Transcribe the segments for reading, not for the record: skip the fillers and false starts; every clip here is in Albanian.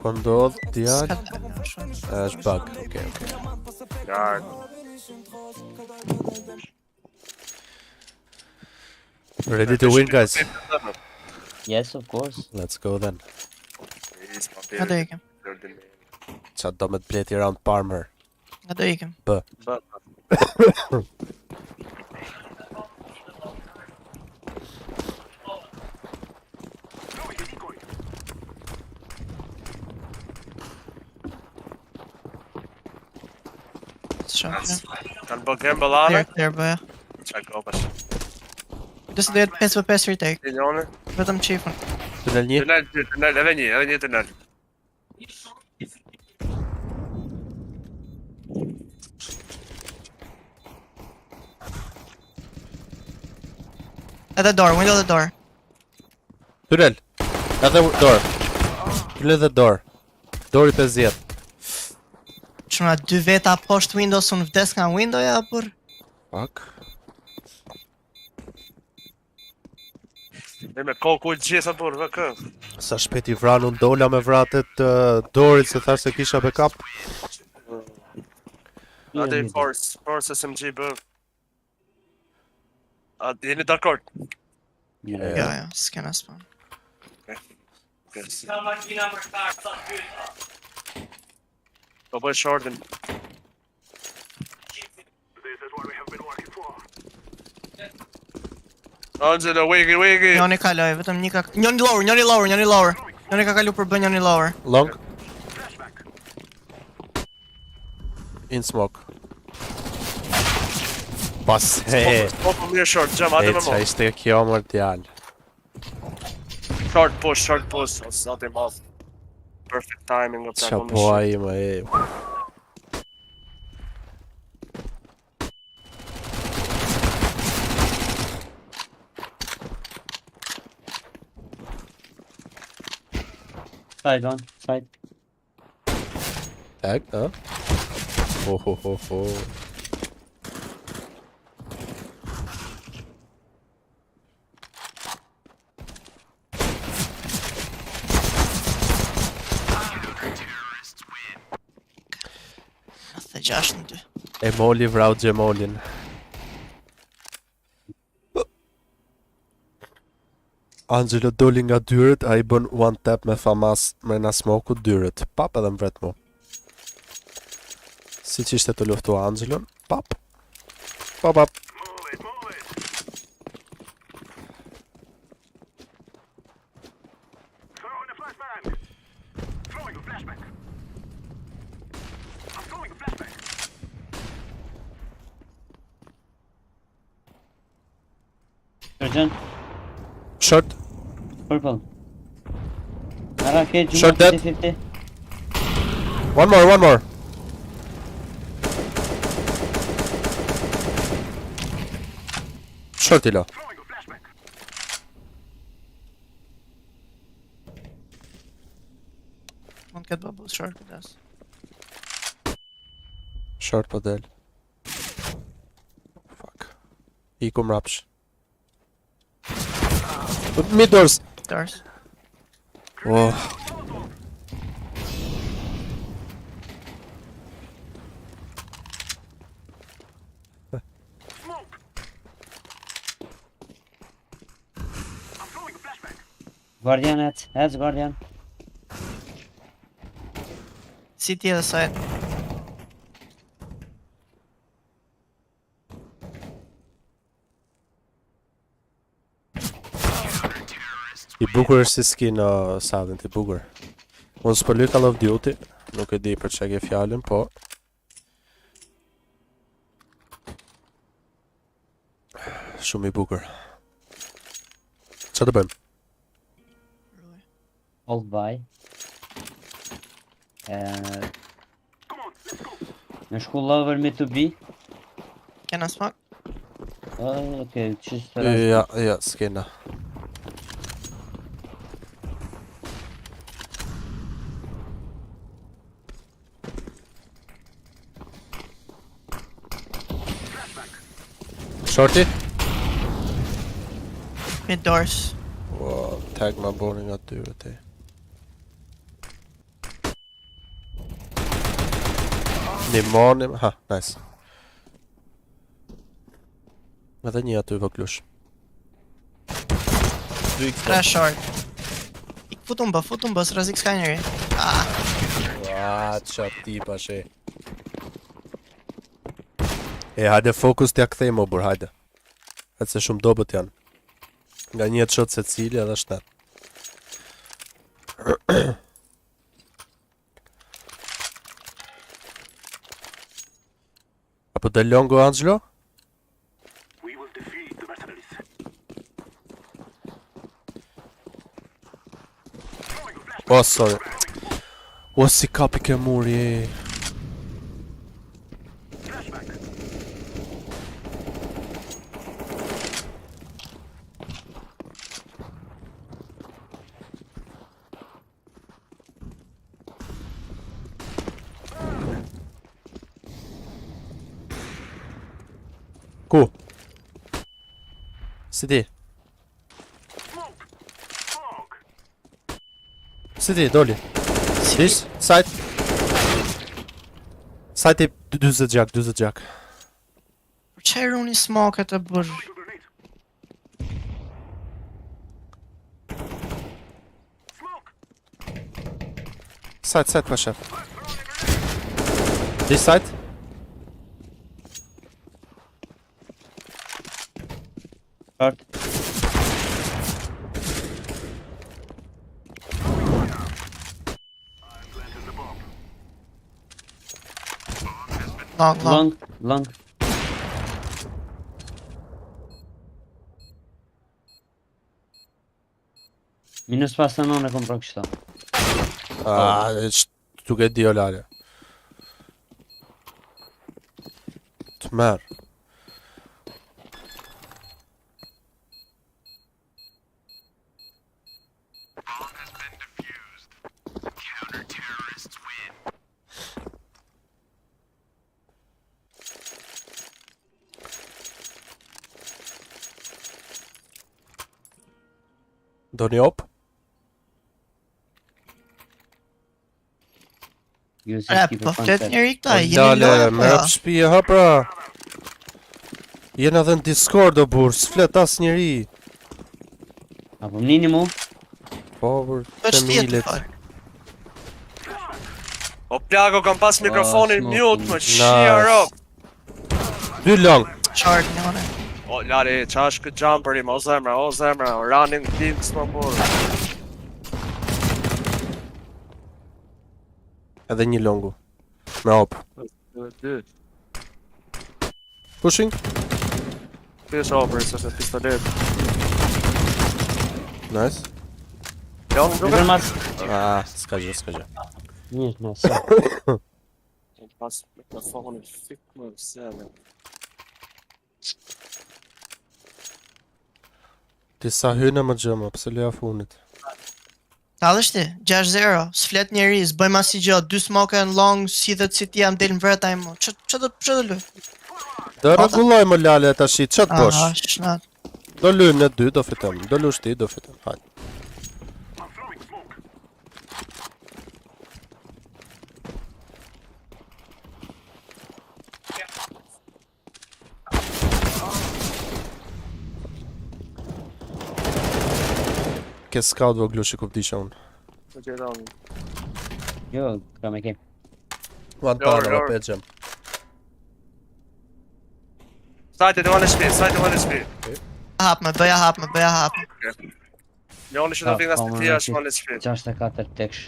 Po ndodh djalë? S'ka Është bug, okay. Ja, Ready to win, guys? Yes, of course. Let's go then. Nga do ikim. Qa do me të bleti round Parmer? Nga do ikim. B. Kanë bë gamble anë? Clear, bëja. Qa gopash? Dëse do jetë 5v5 retake. Milione? Vetëm qifën. Tunel një? Tunel, edhe një tunel. Edhe door, window dhe door. Tunel! Edhe door. Tunel dhe door. Door I 50. Qëmra 2 veta poshtë Windows, unë vdes nga window ja, por... Fuck. E me koku I gjesa por, vë kë. Sa shpet I vran unë dola me vratet Dorit se thash se kisha backup. Ate I force SMG bë. A jeni dakord? Ja, s'kena spawn. Po bëj shortin. Angelo, wiggy. Njoni kaloj, vetëm një ka... Njoni lower. Njoni ka kalu për bë njoni lower. Long. In smoke. Pas he. Po mirë short, jam atë më Qa mos. ishte kjo mër djal. Short push, ose atë mas. Perfect timing of that Qa one. po ai më e. Side on, side. Tag, ha? Ho. Dhe 6-2. E moli vrau Gjemolin. Angelo doli nga dyrët, a I bën one tap me famas me na smoku dyrët. Pap edhe mbret mu. Si që ishte të luftu Angelon, pap. Pap. Surgeon, Short, purple. Ara, okay, Short dead. 50-50. one more. Short I lo. Mund këtë bubble short kujdes. Short po del. Fuck. Iku mrapsh. Mid doors. Doors. Oh. Guardian heads guardian. City edhe side. I bukur është si skin Silent, I bukur. Unë s'po luj Call of Duty, nuk e di për çka ke fjalën, po shumë I bukur. Çfarë të bëjmë? Hold by. Në shku lover me to be. Kena smoke? Okay, just Ja, s'kena. Shorty? Mid doors. Wow, tag ma boni nga dyre ti. Nimonim, ha, nice. Edhe një aty vëklush. 2x. Tre short. Futun bë, së rrezik s'ka njëri. Ah, Qa tipa she. Hajde fokus t'ja kthejmë o bur, hajde. Hajde se shumë dobët janë. Nga një shot se cili edhe shtet. Apo del longo Angelo? Oh, sorry. O, si kapi ke muri. Ku? Si ti? Si ti, doli. Dish, side. Side i 20 gjak, 20 gjak. për që e runi smoke të bërë? Side, pa shef. Dish side. Short. Long. Long. Minus pasë në kom pro kështu. Tuk e di o lale. Të merë. Do një op? Po flet njëri këta, jeni Lale, lojë me rap shpije, ha pra. Jena dhe në Discord o bur, s'flet as njëri. Apo mnini mu? Po, bur, Për të shtjetë milet. fal. O plako, kam pas mikrofonin smoke. mute, më Nice. shia rock. 2 long. Short njëre. O, lari, qa është këtë jumperim, o zemra, o running kicks më burë. Edhe një longu. Me op. Dy, Pushing. Pish over, se se pistolet. Nice. Long, Në duke? përmas. S'ka gjë, s'ka gjë. Një, në sa. Kam pas mikrofonin fik më vësele. Ti sa hynë më gjëma, pëse leja funit. Talësh ti, 6-0, s'flet njeri, s'bëjmë asi gjë, 2 smoke në long, si dhe citi jam del në vreta i mu. Që do lë? Do regulloj më lale ta shi, që të bosh? Aha, shnat. Do lynë në 2, do fitem. Do lush ti, do fitem. Hajde. Ke scout voglush i kuptisha unë. Në gjera unë. Jo, kam e kem. One Lor, tane, lor. pe gjem. Sajtë e one speed. Bëja hapme. Njoni që do t'ik nga speedia është one speed. 64 teksh.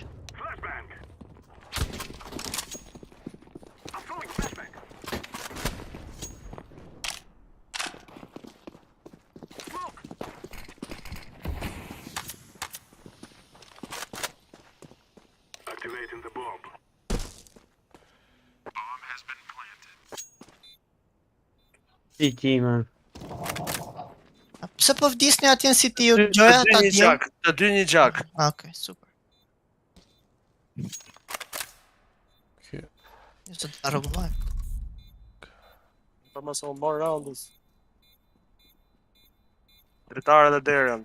Ti, man. Pse po vdisni atjen si ti ju gjoja ta djem? Të dy një gjak. Okej, super. Njështë të rregullojmë. Pa mësë o marë roundës. Dritarë dhe derën.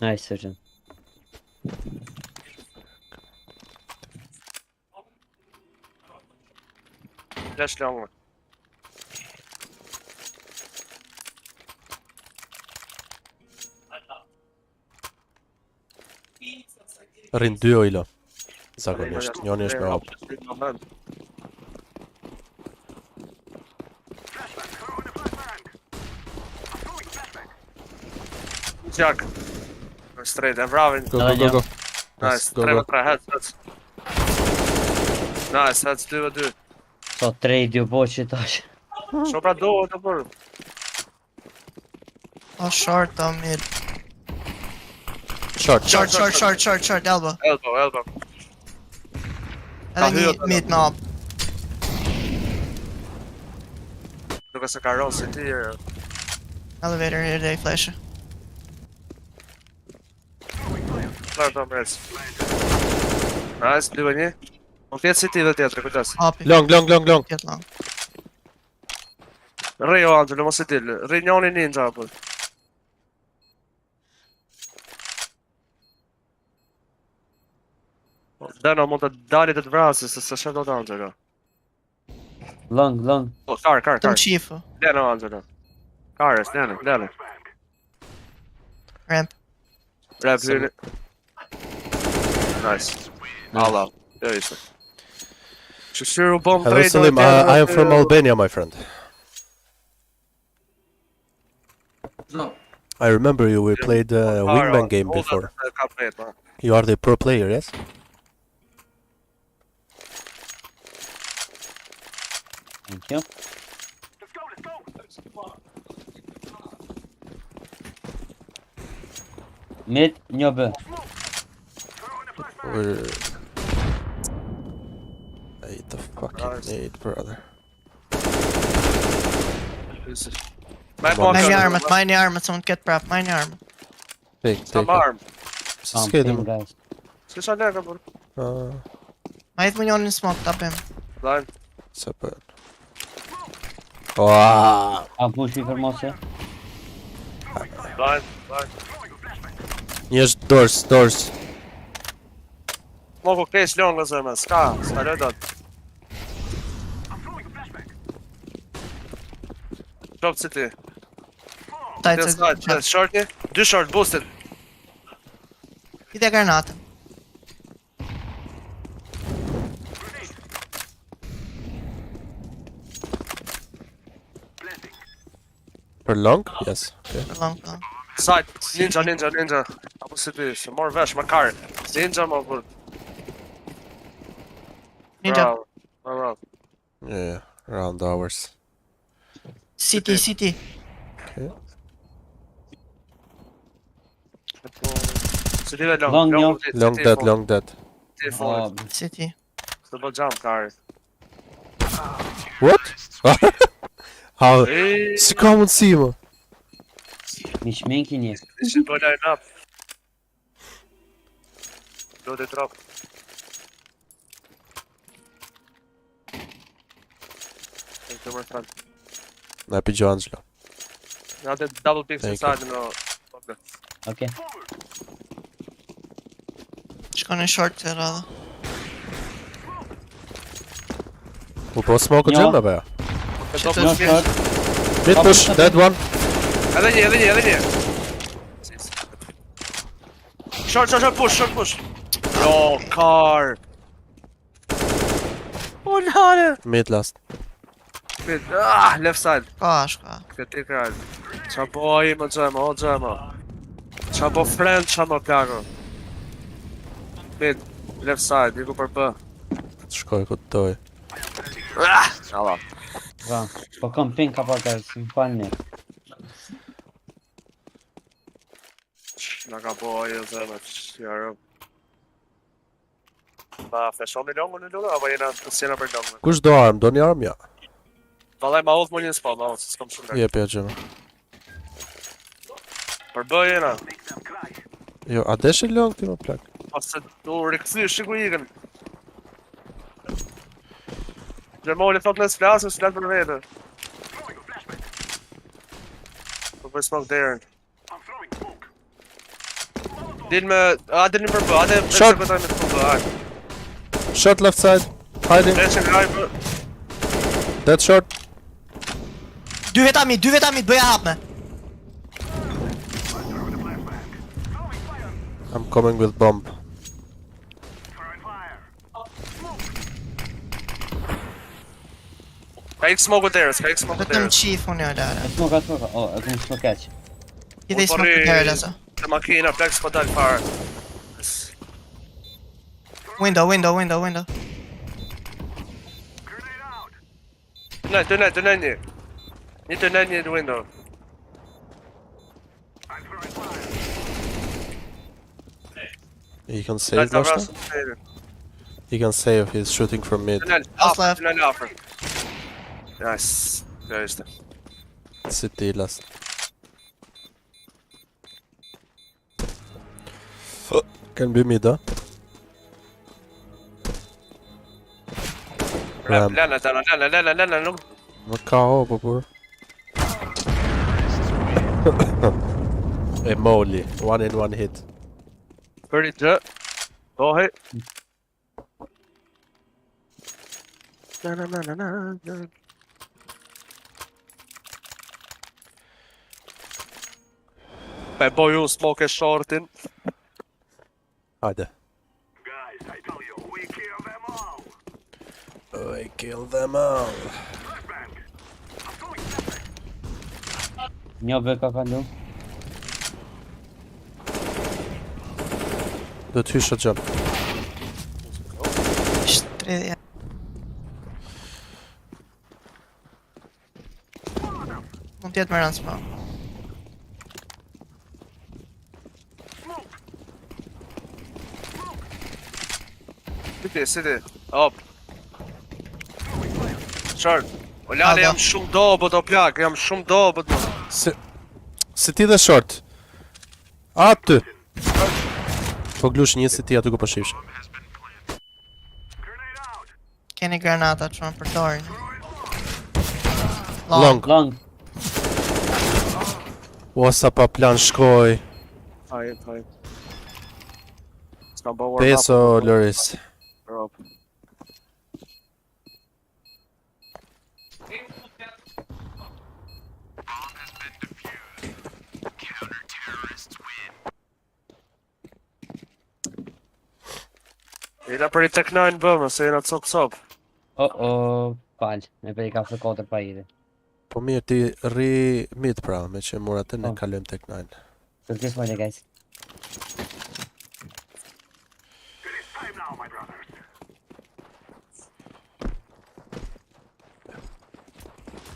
Nice, surgeon. Flash long. Rrin 2 ojlo. Zakonisht, njoni është me hap. Jack. Straight, e vravin. Go, go, go, go. Nice, Go, 3 go. heads. Nice, heads 2-2. So trade ju po që tash. Shoh pra do të bërë. Oh, short, oh, mid. Short. Short, elbow. Elbow. Edhe hyr një mid me up. Duke se ka ronë si ti Elevator here, they flash. Klarë të mërës. Nice, 2-1. Më tjetë si ti dhe tjetëri, kujtës. Hapi. Long. Get long. Rri o Angelo, mos i til. Rri njoni ninja apo. Deno mund të dalit të vrasi, se së shë do të Angelo. Long. O, kar. Tëm chifu. Deno Angelo. Karës, deno. Ramp. Rap hyni. Nice. Allah, jo ishte. Shushiru bom Hello, Salim. I am from Albania, my friend. No. I remember you. We played a wingman game before. You are the pro player, yes? Thank you. Mid, një B. We're... I hate the fucking Nice. nade, brother. Mine një armët, someone get prep, mine një armët. Take Some it. arm. Skedim. Guys. S'kisha leka, bro. Ma jetë më njën në smoke, tapim. Line. Super. Wow. A push informacja? Line. Një është doors. Moku kesh longë zëme, s'ka lojdat. Qopë si ti. Tajtë Të se side, short një. 2 short, boosted. Ide granatën. Per long? Yes. Okay. Long. Side, ninja. Apo si ti, se morë vesh, më karë. Ninja më bërë. Ninja. Bravo. Yeah. Around hours. City. Okay. Si ti dhe Long, jo. Long dead. Ti fort. City. Së të bë jump karë. What? How? Si ka mundësi më? Mi shmenki një. Ishtë të line up. Do të drop. Të më thënë. Na pi gjo Angelo. Nga të double picks Thank inside në... Okay. Shkon në short të radha. U po smoke Jo. gjem apo jo? Të No short. Mid push, dead one. Edhe një. Short, push. Jo, car. O, lare. Mid last. Left side. Shka. Këti kraj. Qa po i më gjema, Qa po friend, qa më plako. Mid, left side, iku për bë. Shkoj ku të doj. Allah. Va. Po kam ping ka pak si më falni. Nga ka po i zëme, qjarë. Ma flashon një longë në lungë, apo jena të sjena për longë? Kush do arm? Do një arm? Ja. Valaj ma ullë më një spot, ma ullë, s'kom shumë lërë. Jep ja gjema. Për bë jena. Jo, a deshe long ti më plak? Ose du rikëthy, shiku ikën. Gjermoli thot nësë flasë, s'flasë për vete. Po për smoke derën. Dil me... Ade një për bë, ade... Shot. Me të bë, hajde. Shot left side. Hiding. Leqen hajde. Dead short. 2 veta mid, bëja hapme. I'm coming with bomb. Ka ik smoke with terrace, ka ik smoke with Vetëm terrace. chief unë jo lare. Smoka. Oh, e kom smoke catch. I dhe i smoke të herë lazo. Të makina, flex po dal fare. Window. Tunel një. Një tunel një në window. He can Dal save të Nashta. vrasë. He can save. He's shooting from mid. Tunel, Last left. tunel afër. Nice. Kjo ishte. City last. Can be mid, huh? Ram. Lena, nuk. Më ka o, po kur. E Molly. 1 in 1 hit. Për i gjë. Dohe. Na. Pe boju smoke e shortin. Hajde. We kill them all. Një be ka kalu. Do të hysha jump. Shtre... Mund t'jetë më rënë smoke. City. Op. Short. O lale, jam shumë dobët o plak, jam shumë dobët. City dhe short. Aty. Po glush një City aty ku po shifsh. Keni granata që më përdorin. Long. Long. Osa pa plan shkoj. Hajde. S'ka bë warm up. Peso Loris. Rob. Jena për i tek 9 bëmë, se jena cop. Fal. Me për i ka fë 4 pa ide. Po mirë ti rri mid pra, me që mora të ne kalojmë tek 9. Kërkes falje, guys.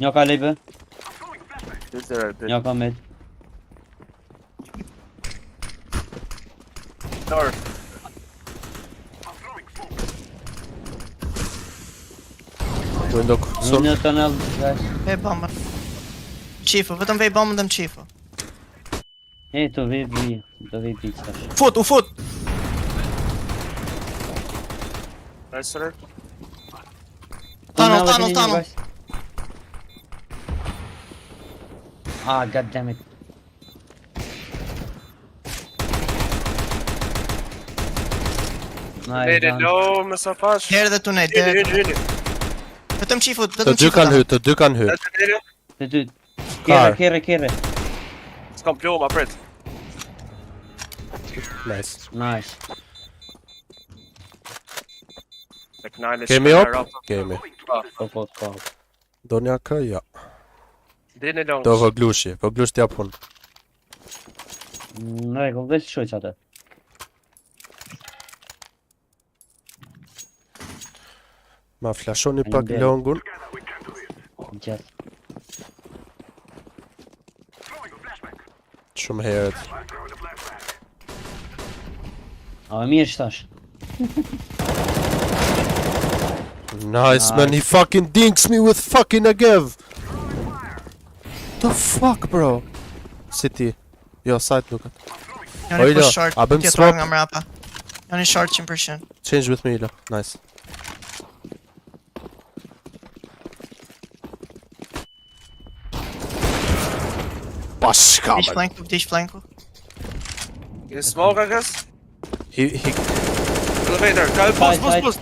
Një ka lejbe, një ka mid. North. Window Në tunnel, guys. Vej bombën. Chifu, vetëm vej bombën dhe më chifu. E, të vej bi. Do vej bi qëtash. U fut! Nice sir. Tunnel. Guys. Ah, god damn it. Nice, Nere done. low, me sa fash. Derë dhe tunel, derë. Hyni. Vetëm chifu, Të dy kanë hyr, të dy kanë hyr. Nere. Të dy. Car. Kere. S'kam ploma, prit. Nice. Nice. Tek 9 Kemi op? Kemi. Po. Do një kë? Ja. Dini long. Do vëglushi, vëglush t'ja pun. Në rregull, dhe shoj që atë. Ma flashoni pak Faleminderit. longun. Gjatë. Shumë herët. A më mirë shtash. Nice man, he fucking dinks me with fucking Agev. The fuck bro? City. Jo, side nuk atë. Joni Ilo, push short, a bëm tjetër swap? nga mrapa. Joni short 100%. Change with me, Ilo. Nice. Bashka, Dish man. flanku. Ke smoke, I guess? He Elevator, ka Side, boost.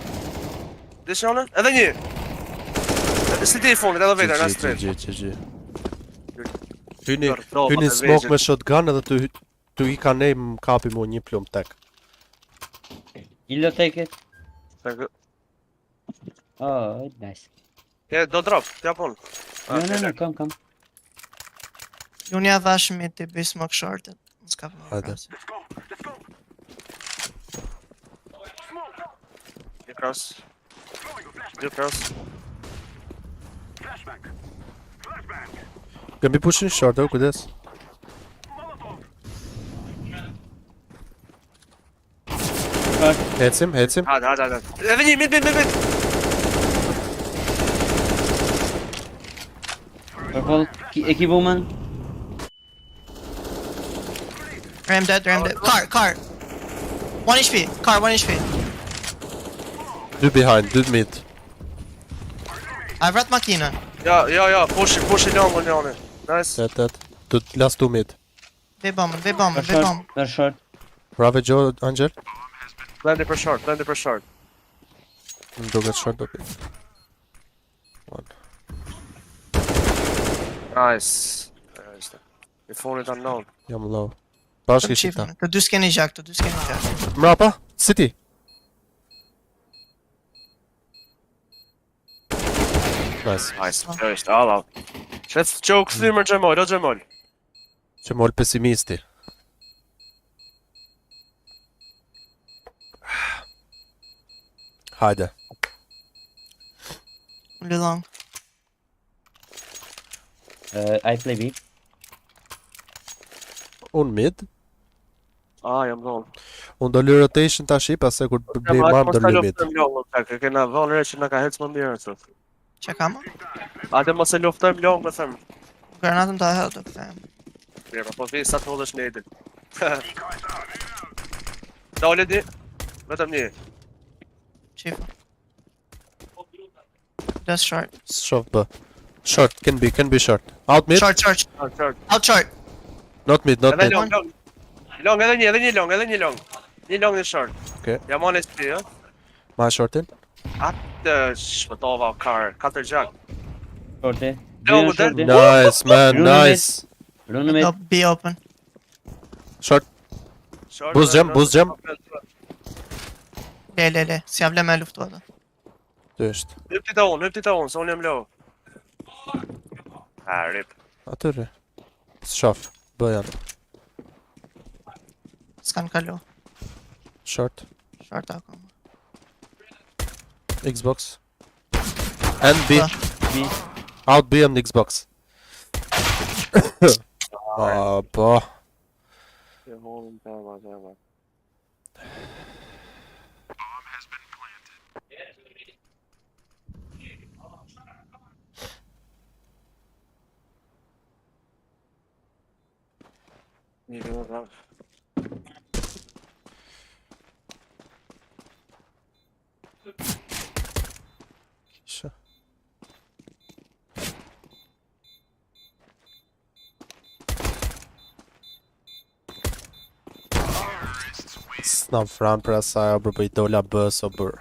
Dishone? Edhe një. City I fundit, elevator, na straight. GG. Hyni Dorë, hyni pa, smoke vezit. me shotgun edhe tu I ka nej më kapi mu një plumb tek. Kilo take it. Ke Oh, nice. do drop, t'ja pun. No, come. Unë ja dhash me të bëj smoke shortet. S'ka për Hajde. Një cross. Dy cross. Kemi pushin short, kujdes. Hecim. Hajde. Edhe një, mid. Purple. Eki woman. Ram dead. Car. 1 HP. Car, 1 HP. 2 behind, 2 mid. I vrat makinën. Ja, push I longun njani. Nice. Dead. Last 2 mid. Ve bombën. They're short. Bravo Joe, Angel. Blendi për short. Më duket short do pit. Nice. I funit unknown. Jam low. Bashkë Të shita. dy s'keni gjak. Mrapa, City. Nice. Nice, all out. Let's joke thimër Gjemol. Që mol pesimisti. Hajde. Long. I play B. Unë mid. Jam gone. Unë do lë rotation tash pastaj kur bëj marm do lë mid. Kena vënë re që na ka hec më mirë atë. Që kam? Atë mos e luftojmë long me them. Granatën ta hedh të kthem. Mirë, po vi sa të hodhësh në edit. Dole di. Vetëm një. Chief. That's short. Shof B. Short, can be short. Out mid. Short. Out short. Not mid. Edhe long. Long, edhe një long. Një long në short. Okay. Jam on SP, ë? Ma shortin. Atë shpëtova car, 4 gjak. Short A. No, Short that- A. Nice man, Rune mid. nice. Rune mid. Be open. Short. Short. Boost jam. Le. Si javle me luftu atë. Dysht. Hypti ta unë, se unë jam low. Rip. Atyre. Shof. B janë. S'kan kalu. Short. Short akoma. Xbox. And B. B. Out B and Xbox. Po. Kisha. S'nam fran për asaj, o bër, për I dola B, so bër.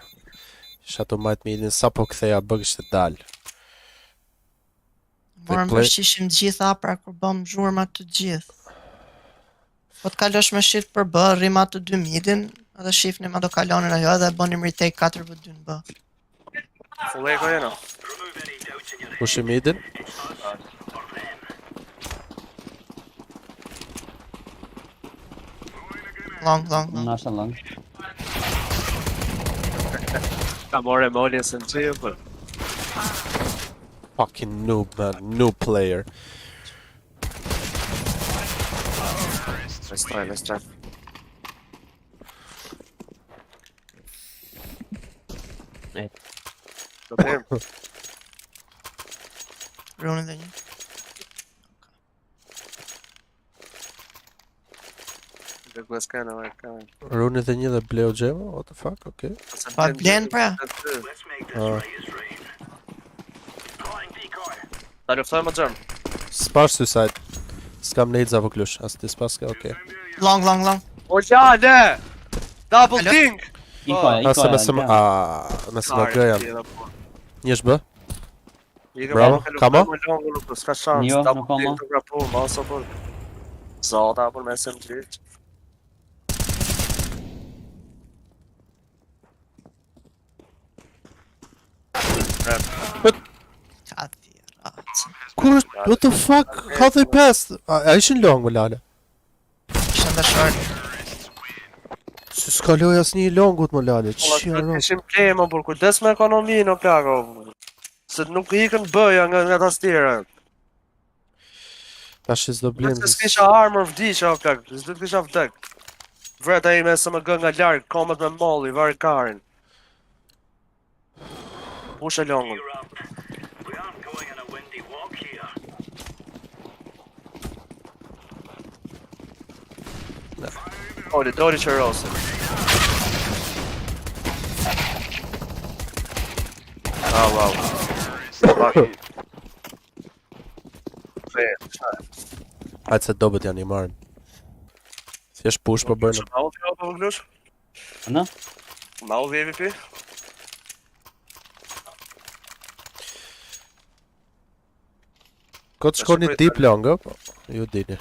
Isha të majt midin, sa po ktheja B kishte dal. Morëm play- përshishim të gjitha pra kur bëm zhurma të gjithë. Po të kalosh me shit për B, rrim atë 2 midin, edhe shifnim ato kalonin ajo edhe bënim retake 4-2 në B. Full eko jena. Pushim midin. Long. Nasa long. Ka more emolies në që, për. Fucking noob, man. Noob player. Let's try. Do të hem. Runin dhe një. Dhe ku e s'kena, ka. Runi dhe një dhe bleu gjema, what the fuck, okay. Pa blen pra. Ta luftojmë më gjem. S'pash suicide. S'kam nejtë apo klush, as ti s'pas ka, okay. Long. O gjale! Double Alo? dink! Nëse me së më... Nëse më gëja. Njësh bë? Bravo, kama? S'ka shans, Jo, double nuk ka dink ma. të grapu, ma sa për. Zata për me SMG. Kati, racë. Kur? What the fuck? How they passed? A ishin long më lale? Ishte ndë short. Si s'kaloj asnjë i longut më lale. Ola, Qia të ro. kishim plema, për kujdes me ekonominë, o plako. Se nuk ikën bëja nga tastiera. Tash s'do blim. Nëse s'kisha armor vdiqja, o plak, s'do të kisha vdek. Vreta ime se më gë nga larg, komët me molli, vari karin. Pushe longun. Dori që rose. Wow. Fuck. Hajtë se dobet janë i marrën. Thjesht push po bëjnë. Ma u t'jo për vëglush? Në? Ma u VVP? Këtë shkoni deep long, po? Ju dini.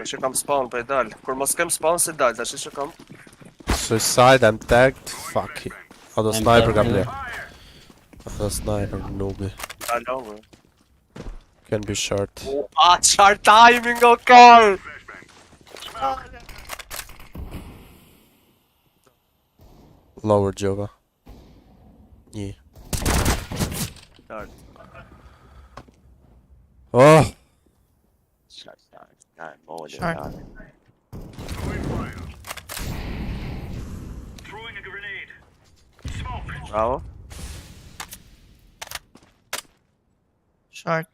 Që kam spawn për i dal. Kur mos kem spawn si dal, tash që kam. Suicide, I'm tagged. Fuck it. Ado I'm sniper ka tagged, ble. Ado sniper, noobi. Dal longu. Can be short. Qar timing o kar! Lower Jova. Një. Dal. Oh! Short. Bravo. Short.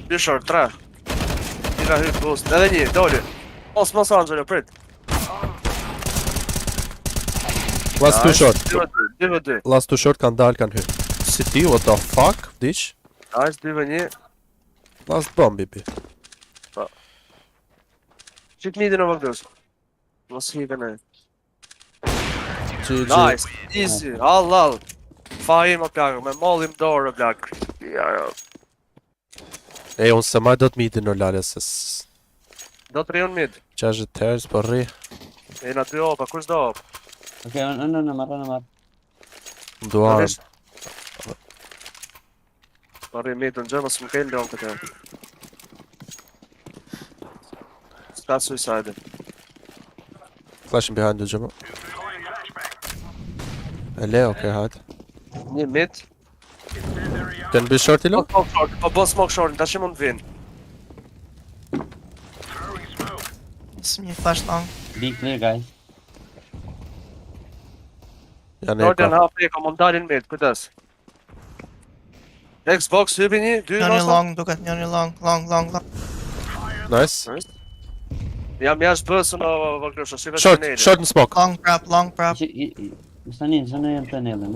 Dy short, 3. Tira hyt boost. Edhe një, doli. Mos Angelo, prit. Last two short. 2v2. Last two short kanë dalë, kanë hyrë. Si ti, what the fuck? Dish? Nice, 2v1. Last bomb, bibi. Qit midin o vëgdus. Mos hikën e. GG. Nice, easy, all. Fajim o plak, me mollim dorë o plak. Ja. E, unë se maj do të midi në lale, se Do të rion mid. 60 herës, po rri. E na 2 opa, kush do op? Okej, në marrë. Ndu arm. Po rri mid, në gjë, mos më kejnë leon këtë. Ska suicide. Flashing behind the gym. E le, okej, hajt. Një mid. Can be short i lo? Po smoke short, tash mund të vinë. Së një flash long. Be clear, guys. Janë Jordan eka. hap eko, mund dalin mid, kujdes. Xbox hypi një, 2 Njëri nosa. long, duket njëri long. Nice. Jam jashtë bësën o vëglusha, shive Short, tuneli. short në smoke. Long prap. Stani, në jenë të nele,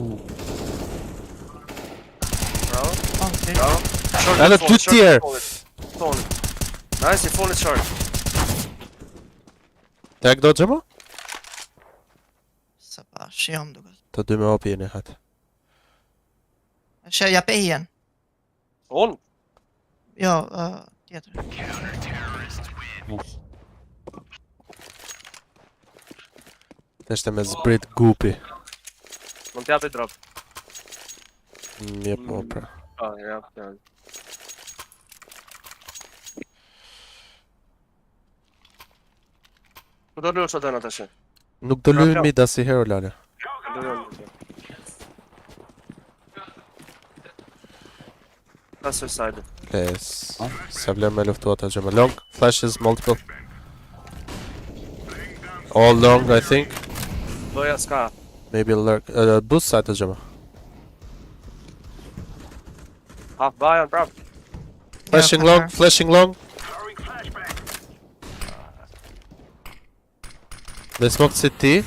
Bravo, Long, dude. bravo. Short Edhe i fallit, dy short i tjerë. fallit. Nice, i fallit short. Tag do gjëma? Se pa, shion duket. Të dy me opi jeni, hajt. E shë, ja pe hien. On, Jo, tjetër. Ishte me zbrit gupi. mund t'japi drop. Jep mo pra. Ja. Ku do lush atë në të shi? Nuk do lyhen mid as i hero lale. That's suicide. Les. Se vlen me luftu ata gjëma. Long, flashes, multiple. All long, I think. Doja s'ka. Maybe lurk. Boost side të gjëma. Half buy on prap. Flashing long, flashing long. They smoked CT.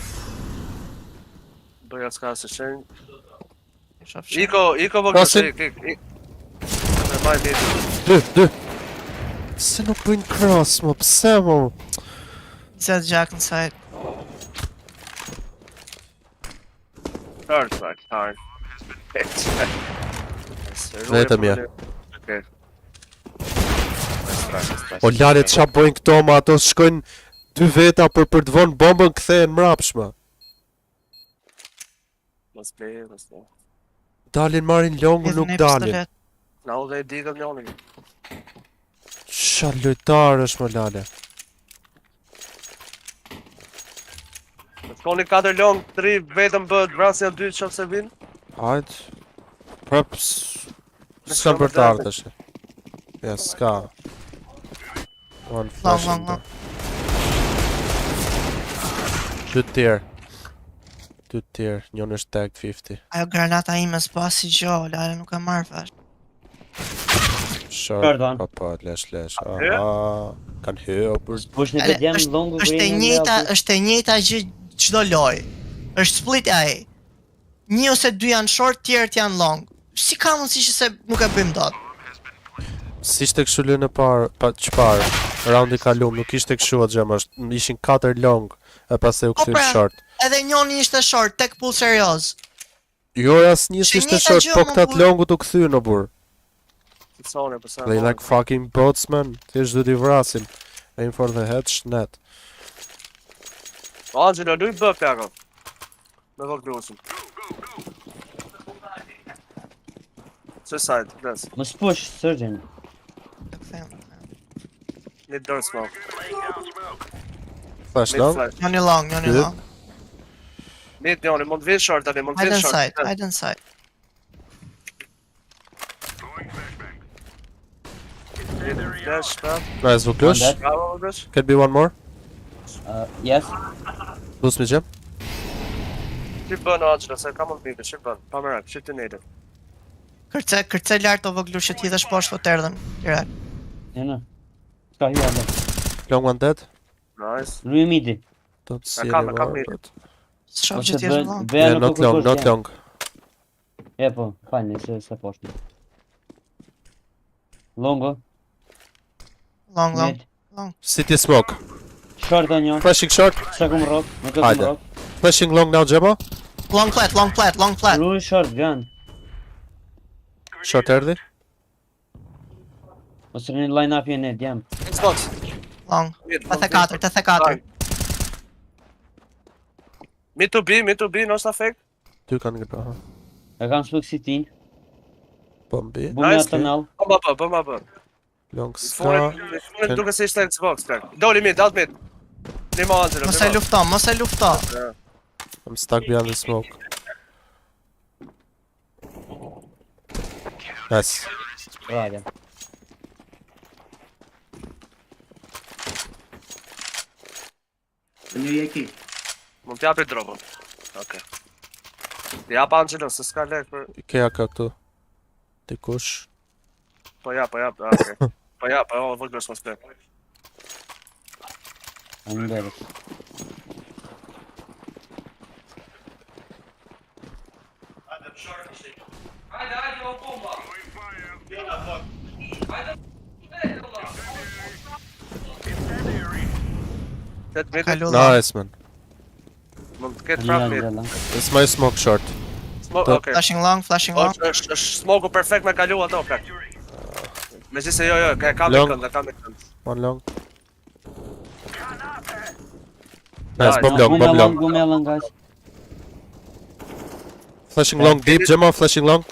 Doja s'ka se shenj. Shof shë. Iko vëgë Crossing. ik. maj midi. Dy. Se nuk bëjnë cross, mo, pse, mo? Zed Jack në side. Third. Vetëm ja. Okej. O lale qa bëjnë këto, ma ato shkojnë 2 veta për të vonë bombën kthehen mrapshme. Mos play. Dalin marin longu nuk dalin. Na u dhe I digëm njoni. Qa lojtar është më lale. Shkoni 4 long, 3 vetëm bëhet vrasja 2 që se vinë. Hajt. Prap s'kam për të ardhësh. Ja, s'ka. One flash. Long. 2 tier. 2 tier, njën është tag 50. Ajo granata ime s'pa si gjo, lale nuk e marrë vesh. Short, Pardon. pa, lesh. Aha, kanë hy, o për... Push në Ale, bedjem longu është e njëjta gjë çdo lojë. Është split ai. 1 ose 2 janë short, tjerët janë long. Si ka mundësi që se nuk e bëjmë dot? Si ishte kështu lënë çfarë? Raundi kalum, nuk ishte kështu atë gjëma, ishin 4 long, e pastaj u kthyn pra. short. Edhe njoni ishte short, tek pull serioz. Jo, asnjë Që s'ishte njëjta short, gjë, po mo, këta burr. longut u kthyn o burr. Sone për sa. They like fucking bots, man. Thjesht do t'i vrasin. Aim for the head, shnet. Angelo, luj bë plako. Me vok lusin. Suicide, bless. Mos push, surgeon. Të kthejmë. Need dirt smoke. Flash Mid long. flash. Njoni long. Good. Mid njoni, mund vinë short tani, mund Hide vinë inside, short. hide inside. Flash, bro. Nice, Vuklush. On that. Bravo, Vuklush. Can be one more. Yes. Boost me gem. Shqip bën Angelo, se ka mund midi, shqip bën. Pa më rak, shqip të nejde. Kërce lart o voglushit, hidhesh poshtë po terdhen. Direkt. Jena. Ska hy alle. Long one dead. Nice. Rui midi. Don't see kam anyone, mid. but... Shoh Ose që ti je long. veja Yeah, not long, not long. E po, falni, se poshtë. Longo. Long. Mid. City smoke. Short o një. Flashing short. Sa kum rock. Nuk e kum Hajde. rock. Flashing long now, Gemma. Long flat. Rui short gun. Short erdhi. Ose në line up jene djem. Xbox. Long. Mid. 84. Mid to B, no fake. 2 kanë ngripa, aha. E kam shpuk si ti. Bombi. Bumi Nice, atë nall. Bëma bë. Long Funë ska. duke se ishte Xbox, plak. Doli mid, out mid. Nimo Angelo. Mos e lufto. I'm stuck behind the smoke. Nice. Rade. Një jeki. Mund t'japi dropën. Okej. T'jap Angelo, se s'ka lek për... Ikea ka këtu. Dikush. Po jap, okej. Po jap, Vuklush mos plek. Faleminderit. Tet mid, Kalu long. Nice, man. mund t'ket Një prap mid. Angela. It's my smoke short. Okej. Flashing long. Është smoke perfekt me kalu ato, plak. Me që se jo, ka me Long. kënd. One long. Nice, bomb long, Bumi bomb long. Bumi long, guys. Flashing long deep, Gemma, flashing long.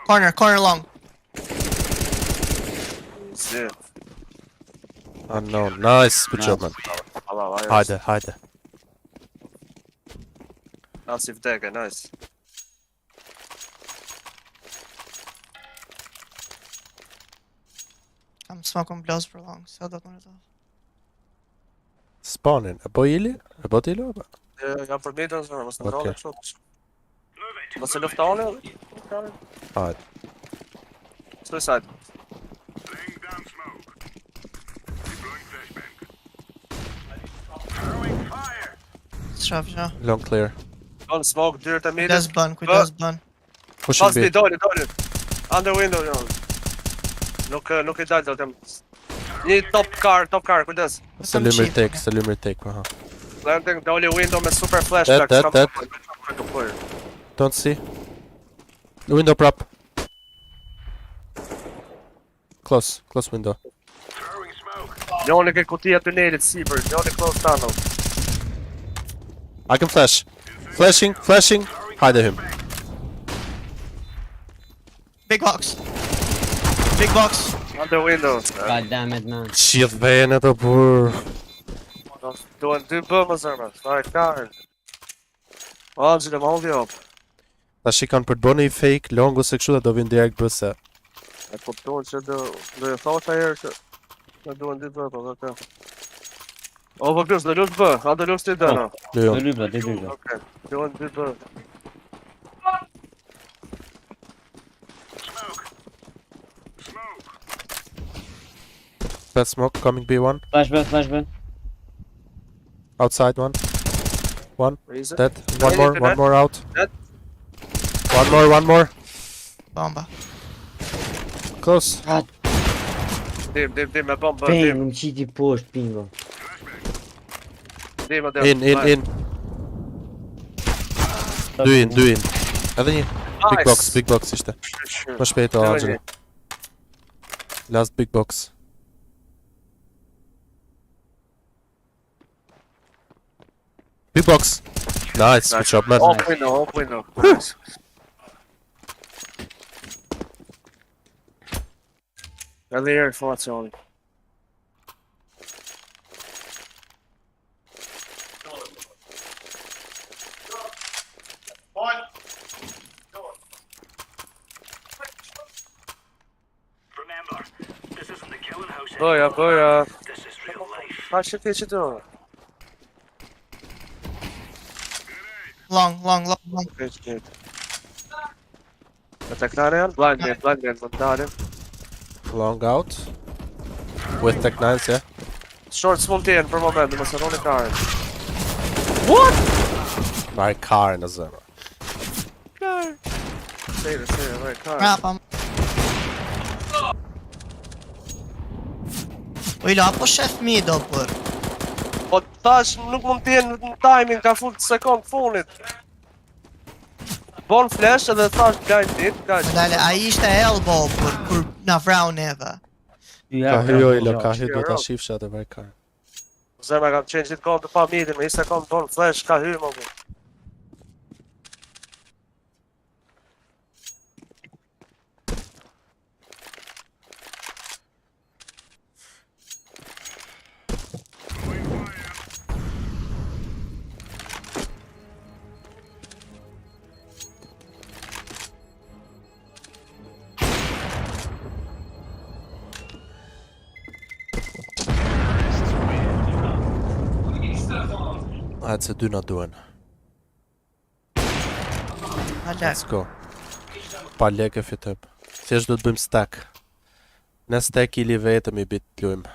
Corner long. Zë. Unknown. Nice, good job, man. Hajde. Asi vdeke, nice. Kam smoke blows për long. Sa do të më rëzof. Spawnin. E po ili? E po t'ili? Jam për midën, zërë, mos në Okej. rrallë kështu. Mos e luftoni, Hajde. Suicide. Shoh. Long clear. Don smoke, dyrë të midës. Kujdes bën. Pushing Pas B. bi, doli. Under window, jo. Nuk I dalë, do t'jem... Një top car, kujdes. Salim cheap, retake, Salim retake, aha. Landing, doli window me super flash Dead, back. dead. Don't see. Window prop. Close window. Njoni ke kutia tunelit sipër, njoni close tunnel. I can flash. Flashing. Hide him. Big box. Under window. God damn it, man. Shit vene të burr. Duhen 2 bë më zërma, fare karën. Angela, më hodhi op. Tash I kanë për të bënë një fake long ose kështu dhe do vinë direkt bëse. E kuptohen që do e thosh ajerë që... Ne duhen 2 bë, po dhe të... O, po kës, do lush bë, a do lush ti dëna. Jo. Do lyp, do lyp. Okej, duhen 2 bë. Bad smoke coming B1. Flash B. Outside one. Reason? Dead. Ready, One more out. Dead. One more. Bomba. Close. Dim, me bombë, Ping, dim, më qiti poshtë, pingo. dim. In. Do in. Edhe një. Big box ishte. Më shpejt o Angela. Last big box. Big box. Nice, good job man. Off window. Nice. Edhe herë informacioni. Bëja. Ha që ti që të në? Long. Okay. Ata knare janë? Blind man, më dalim. Long out. With Tech 9s, yeah. Short s'mund t'jen për moment, dhe më së roni karen. My car në zëma. Sejre, right, karen. Rapa. Ujlo, apo shef mi do për? Po tash nuk mund t'jen në timing, ka full sekund funit. Bon flash edhe thash blind dit, guys. Dale, a ishte elbow për kur na vrau neve. Ka hyjo ilo, ka hyjo do t'a shifsha dhe my car. Zema kam qenë gjithë kohë të pa midi, me i sekund bon flash, ka hyj më bu. Hajtë se dy na duen. Let's go. Pa leke fitëm. Thjesht do të bëjmë stack. Në stack ili vetëm I bit lujmë.